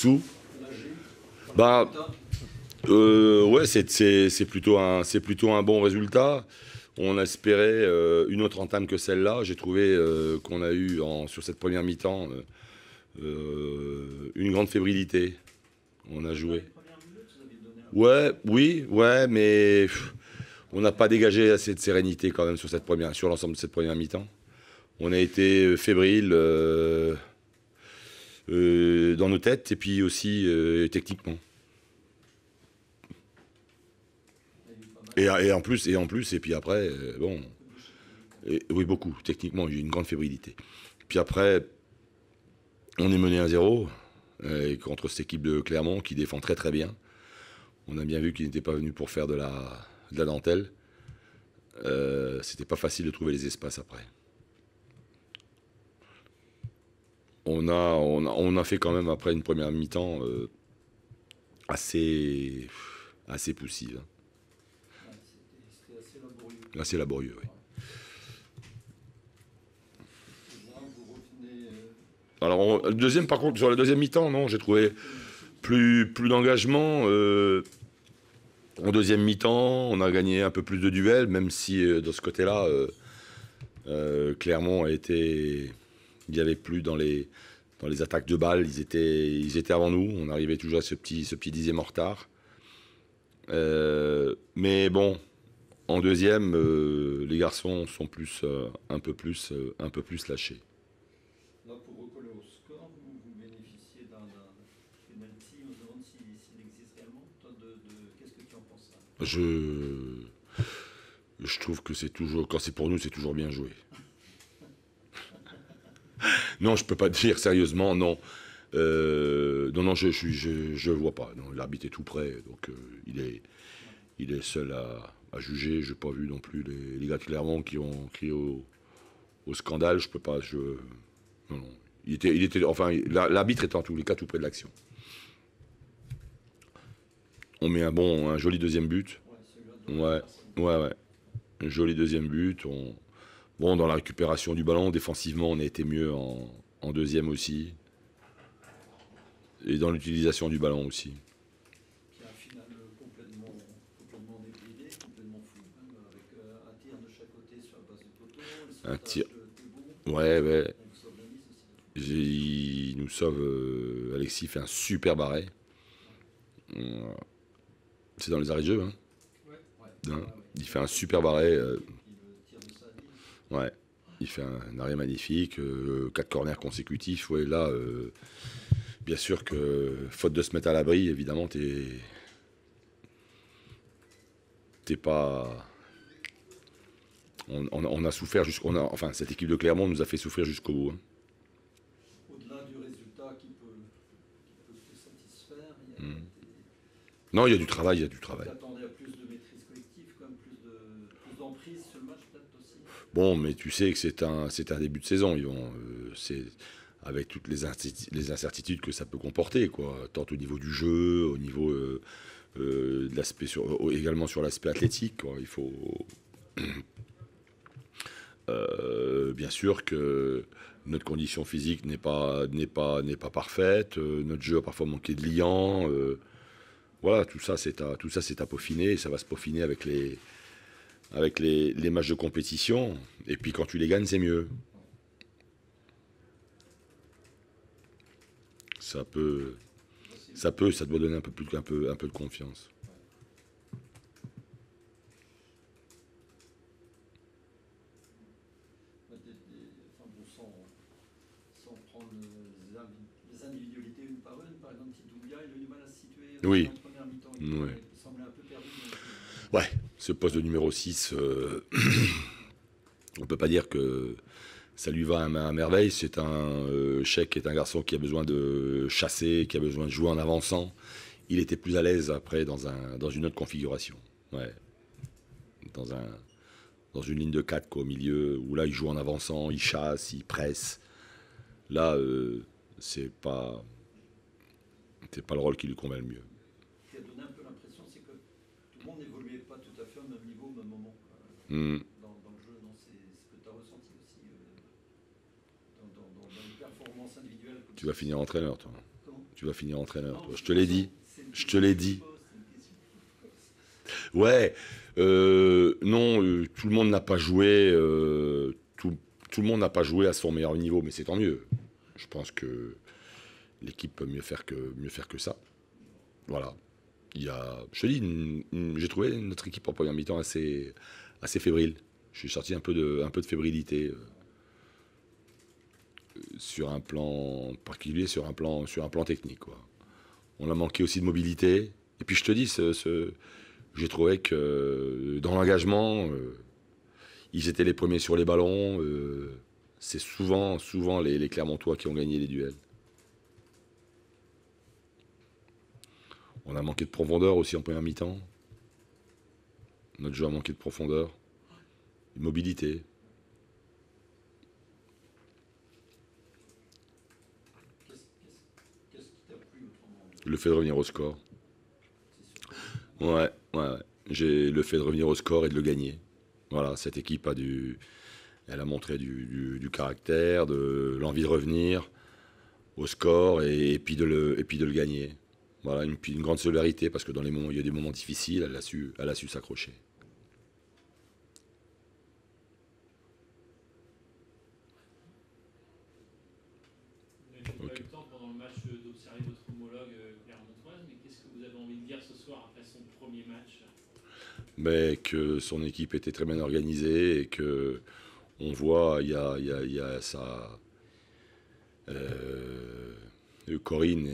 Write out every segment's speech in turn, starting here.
dessous. Bah, ouais, c'est plutôt un bon résultat. On espérait une autre entame que celle-là. J'ai trouvé qu'on a eu sur cette première mi-temps une grande fébrilité. On a joué. Ouais, oui, ouais, mais on n'a pas dégagé assez de sérénité quand même sur l'ensemble de cette première mi-temps. On a été fébrile dans nos têtes et puis aussi techniquement. Et en plus, et puis après, bon, oui, beaucoup, techniquement, j'ai une grande fébrilité. Puis après, on est mené 1-0 contre cette équipe de Clermont qui défend très très bien. On a bien vu qu'ils n'étaient pas venus pour faire de la dentelle. C'était pas facile de trouver les espaces après. On a fait quand même après une première mi-temps assez poussive. C'était assez laborieux. Assez laborieux, oui. Alors, le deuxième, par contre, sur la deuxième mi-temps, non, j'ai trouvé plus d'engagement. En deuxième mi-temps, on a gagné un peu plus de duels, même si de ce côté-là, Clermont a été. Il n'y avait plus dans les attaques de balles, ils étaient avant nous. On arrivait toujours à ce petit dixième en retard. Mais bon, en deuxième, les garçons sont un peu plus lâchés. Là, pour recoller au score, vous bénéficiez d'un penalty. On se demande s'il existe réellement. Toi, qu'est-ce que tu en penses là? Je trouve que c'est toujours, quand c'est pour nous, c'est toujours bien joué. Non, je peux pas dire sérieusement, non. Non, je vois pas. Non, l'arbitre est tout près, donc il est seul à juger. Je n'ai pas vu non plus les gars de Clermont qui ont crié au scandale. Je peux pas. Non. Enfin, l'arbitre est en tous les cas tout près de l'action. On met un joli deuxième but. Ouais. Un joli deuxième but. Bon, dans la récupération du ballon, défensivement, on a été mieux en deuxième aussi. Et dans l'utilisation du ballon aussi. Puis un final complètement débridé, complètement fou, même, avec un tir de chaque côté sur la base du poteau. Un tir. Ouais. Il nous sauve. Alexis fait un super barré. C'est dans les arrêts de jeu, hein. Il fait un super barré. Ouais. Il fait un arrêt magnifique. 4 corners consécutifs. Ouais, là, bien sûr que faute de se mettre à l'abri, évidemment, t'es pas. On a souffert enfin, cette équipe de Clermont nous a fait souffrir jusqu'au bout. Hein. Au-delà du résultat qui peut te satisfaire, il y a Non, il y a du travail, Tu attendais à plus de maîtrise collective, comme plus d'emprise sur le match peut-être aussi. Bon, mais tu sais que c'est un début de saison, Yvan. C'est avec toutes les incertitudes que ça peut comporter, quoi. Tant au niveau du jeu, au niveau de l'aspect également sur l'aspect athlétique, quoi. Il faut bien sûr que notre condition physique n'est pas parfaite. Notre jeu a parfois manqué de liant. Voilà, tout ça c'est à peaufiner. Et ça va se peaufiner avec les matchs de compétition. Et puis quand tu les gagnes, c'est mieux. Ça doit donner un peu de confiance. Sans prendre les individualités une par une, par exemple, Tidoulia, il a eu du mal à se situer Oui. en première mi-temps. Il semblait un peu perdu. Ouais, ce poste de numéro 6, on peut pas dire que ça lui va à merveille. C'est Cheikh est un garçon qui a besoin de chasser, qui a besoin de jouer en avançant. Il était plus à l'aise après dans une autre configuration. Ouais. Dans une ligne de 4 quoi, au milieu, où là il joue en avançant, il chasse, il presse. Là, c'est pas le rôle qui lui convient le mieux. Ce qui a donné un peu l'impression, c'est que tout le monde n'évoluait pas tout à fait au même niveau, au même moment. Dans le jeu, non, c'est ce que tu as ressenti aussi dans les performances individuelles. Tu vas finir entraîneur, toi. Comment ? Tu tu vas finir entraîneur. Toi. Je te l'ai dit. Je te l'ai dit. Ouais. Non, tout le monde n'a pas joué. Tout le monde n'a pas joué à son meilleur niveau, mais c'est tant mieux. Je pense que l'équipe peut mieux faire que ça. Voilà. Je te dis, j'ai trouvé notre équipe en première mi-temps assez fébrile. Je suis sorti un peu de fébrilité sur un plan particulier, sur un plan technique, quoi. On a manqué aussi de mobilité. Et puis je te dis, j'ai trouvé que dans l'engagement, ils étaient les premiers sur les ballons. C'est souvent les Clermontois qui ont gagné les duels. On a manqué de profondeur aussi en première mi-temps. Notre jeu a manqué de profondeur, de mobilité. Qu'est-ce qui t'a plu autrement? Le fait de revenir au score. Ouais. J'ai le fait de revenir au score et de le gagner. Voilà, cette équipe elle a montré du caractère, de l'envie de revenir au score et puis de le gagner. Voilà, une grande solidarité parce que dans les moments, il y a des moments difficiles, elle a su s'accrocher. Vous n'avez pas eu le temps pendant le match d'observer votre homologue clermontoise, mais qu'est-ce que vous avez envie de dire ce soir après son premier match? Mais que son équipe était très bien organisée et que on voit, il y a ça. Corinne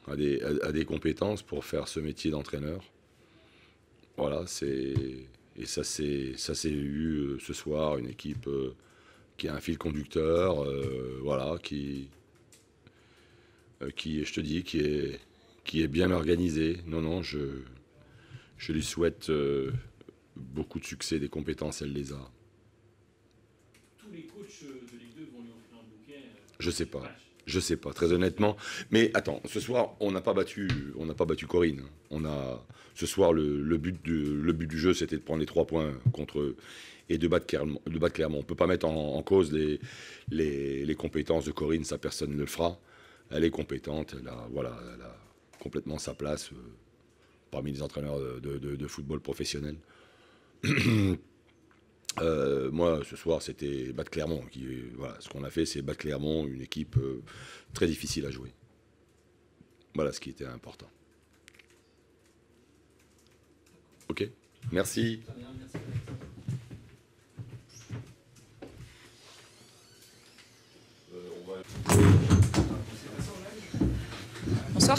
a des compétences pour faire ce métier d'entraîneur. Voilà, et ça s'est vu ce soir, une équipe qui a un fil conducteur, voilà, qui je te dis, qui est bien organisée. Non, je lui souhaite beaucoup de succès, des compétences, elle les a. Tous les coachs de Ligue 2 vont lui offrir un bouquet. Je sais pas, très honnêtement. Mais attends, ce soir, on n'a pas battu Corinne. Ce soir, le but du jeu, c'était de prendre les 3 points contre eux et de battre Clermont. On ne peut pas mettre en cause les compétences de Corinne, ça personne ne le fera. Elle est compétente, elle a complètement sa place parmi les entraîneurs de football professionnel. Moi, ce soir, c'était battre Clermont. Voilà, ce qu'on a fait, c'est battre Clermont, une équipe très difficile à jouer. Voilà ce qui était important. Ok, merci. Très bien, merci. Bonsoir.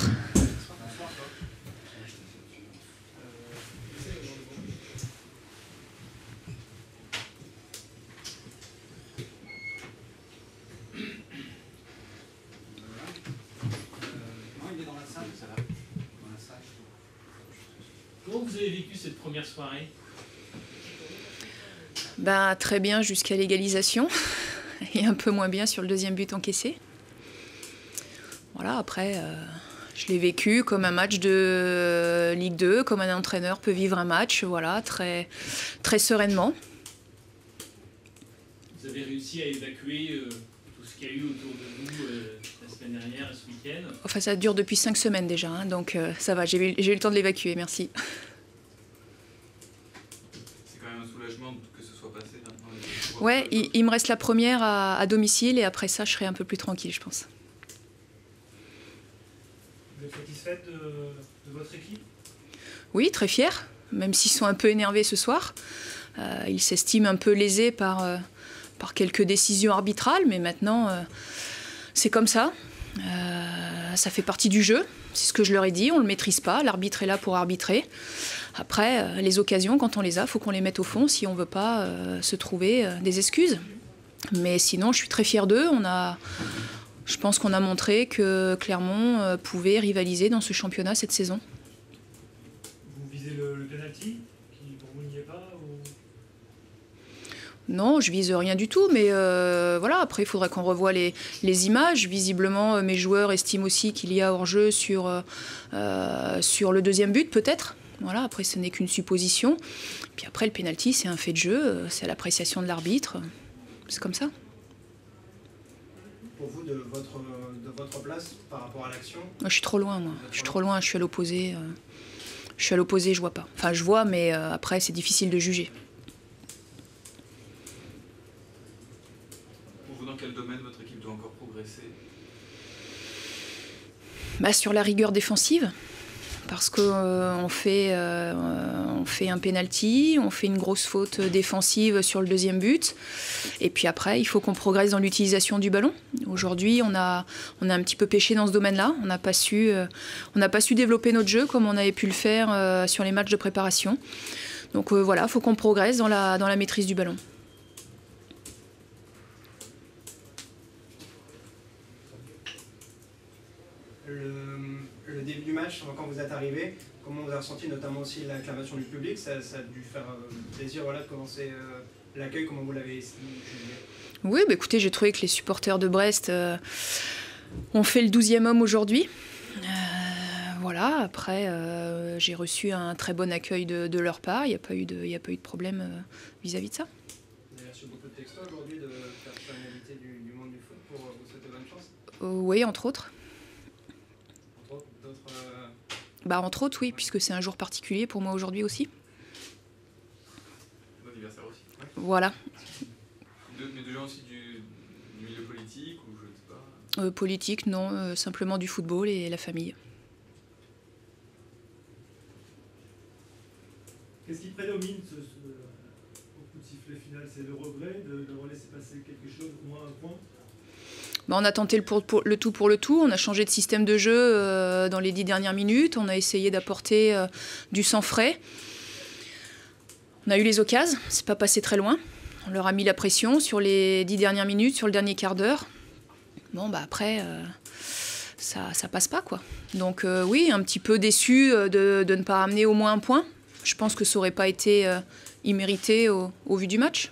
Comment vous avez vécu cette première soirée? Ben, très bien jusqu'à l'égalisation et un peu moins bien sur le deuxième but encaissé. Voilà, après, je l'ai vécu comme un match de Ligue 2, comme un entraîneur peut vivre un match, voilà, très, très sereinement. Vous avez réussi à évacuer tout ce qu'il y a eu autour de vous la semaine dernière et ce week-end? Enfin, ça dure depuis 5 semaines déjà, hein, donc ça va, j'ai eu le temps de l'évacuer, merci. C'est quand même un soulagement que ce soit passé maintenant. Ouais, il me reste la première à domicile et après ça, je serai un peu plus tranquille, je pense. Vous êtes satisfaite de votre équipe? Oui, très fière, même s'ils sont un peu énervés ce soir. Ils s'estiment un peu lésés par quelques décisions arbitrales, mais maintenant, c'est comme ça. Ça fait partie du jeu, c'est ce que je leur ai dit, on ne le maîtrise pas, l'arbitre est là pour arbitrer. Après, les occasions, quand on les a, il faut qu'on les mette au fond si on ne veut pas se trouver des excuses. Mais sinon, je suis très fière d'eux. Je pense qu'on a montré que Clermont pouvait rivaliser dans ce championnat cette saison. Vous visez le penalty qui pour vous n'y est pas ou... Non, je vise rien du tout, mais voilà, après il faudrait qu'on revoie les images. Visiblement, mes joueurs estiment aussi qu'il y a hors-jeu sur le deuxième but, peut-être. Voilà, après ce n'est qu'une supposition. Puis après, le penalty, c'est un fait de jeu, c'est à l'appréciation de l'arbitre. C'est comme ça. pour vous de votre place par rapport à l'action? Moi, je suis trop loin, moi. Je suis trop loin, je suis à l'opposé. Je suis à l'opposé, je vois pas. Enfin, je vois, mais après, c'est difficile de juger. Pour vous, dans quel domaine votre équipe doit encore progresser? Bah, sur la rigueur défensive, parce qu'on fait un penalty, on fait une grosse faute défensive sur le deuxième but, et puis après, il faut qu'on progresse dans l'utilisation du ballon. Aujourd'hui, on a un petit peu pêché dans ce domaine-là. On n'a pas su développer notre jeu comme on avait pu le faire sur les matchs de préparation. Donc voilà, il faut qu'on progresse dans la maîtrise du ballon. Le début du match, quand vous êtes arrivé, comment vous avez ressenti notamment aussi l'acclamation du public? Ça a dû faire plaisir, voilà, de commencer l'accueil, comment vous l'avez jugé? Oui, bah écoutez, j'ai trouvé que les supporters de Brest ont fait le 12e homme aujourd'hui. Voilà, après, j'ai reçu un très bon accueil de leur part. Il n'y a pas eu de problème vis-à-vis de ça. Vous avez reçu beaucoup de textos aujourd'hui de personnalités du monde du foot pour vous souhaiter bonne chance? Oui, entre autres. D'autres Bah, entre autres, oui, puisque c'est un jour particulier pour moi aujourd'hui aussi. Mon anniversaire aussi. Ouais. Voilà. Mais de gens aussi du milieu politique ou je ne sais pas? Politique, non, simplement du football et la famille. Qu'est-ce qui prédomine au coup de sifflet final? C'est le regret de laisser passer quelque chose, au moins un point? Bah, on a tenté le tout pour le tout. On a changé de système de jeu dans les 10 dernières minutes. On a essayé d'apporter du sang frais. On a eu les occasions, c'est pas passé très loin. On leur a mis la pression sur les 10 dernières minutes, sur le dernier quart d'heure. Bon, bah après, ça passe pas, quoi. Donc oui, un petit peu déçu de ne pas amener au moins un point. Je pense que ça aurait pas été immérité au vu du match.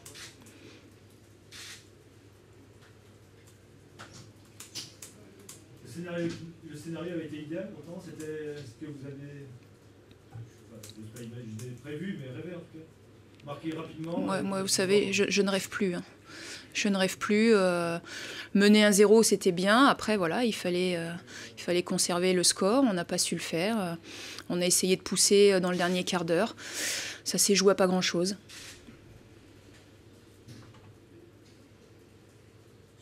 Le scénario avait été idéal, pourtant c'était ce que vous avez, je ne sais pas imaginer, prévu, mais rêvé en tout cas. Marqué rapidement. Moi, vous savez, je ne rêve plus. Hein. Je ne rêve plus. Mener 1-0, c'était bien. Après, voilà, il fallait conserver le score. On n'a pas su le faire. On a essayé de pousser dans le dernier quart d'heure. Ça s'est joué à pas grand-chose.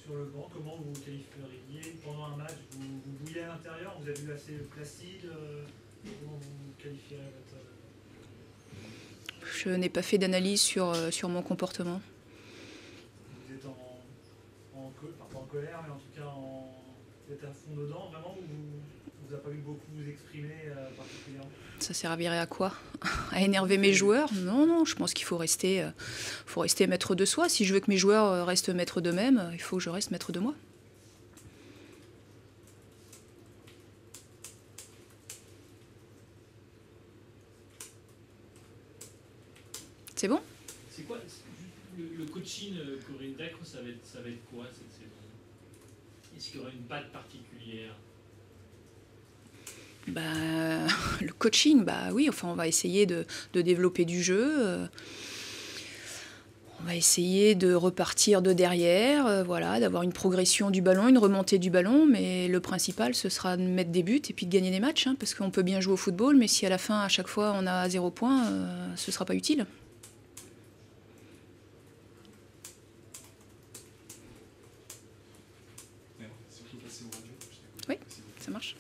Sur le banc, comment vous qualifieriez pendant un match? Vous bouillez à l'intérieur? Vous avez vu assez placide? Comment vous qualifierez votre... Je n'ai pas fait d'analyse sur mon comportement. Vous êtes pas en colère, mais en tout cas vous êtes à fond dedans, vraiment, ou vous n'avez pas vu beaucoup vous exprimer particulièrement? Ça servirait à quoi? À énerver mes joueurs? Non, je pense qu'il faut rester maître de soi. Si je veux que mes joueurs restent maîtres d'eux-mêmes, il faut que je reste maître de moi. C'est bon? C'est quoi le coaching Corinne Diacre, ça va être quoi cette saison? Est-ce qu'il y aura une patte particulière? Bah, le coaching, bah oui, enfin on va essayer de développer du jeu. On va essayer de repartir de derrière, voilà, d'avoir une progression du ballon, une remontée du ballon, mais le principal, ce sera de mettre des buts et puis de gagner des matchs, hein, parce qu'on peut bien jouer au football, mais si à la fin, à chaque fois, on a 0 point, ce ne sera pas utile. Oui, ça marche.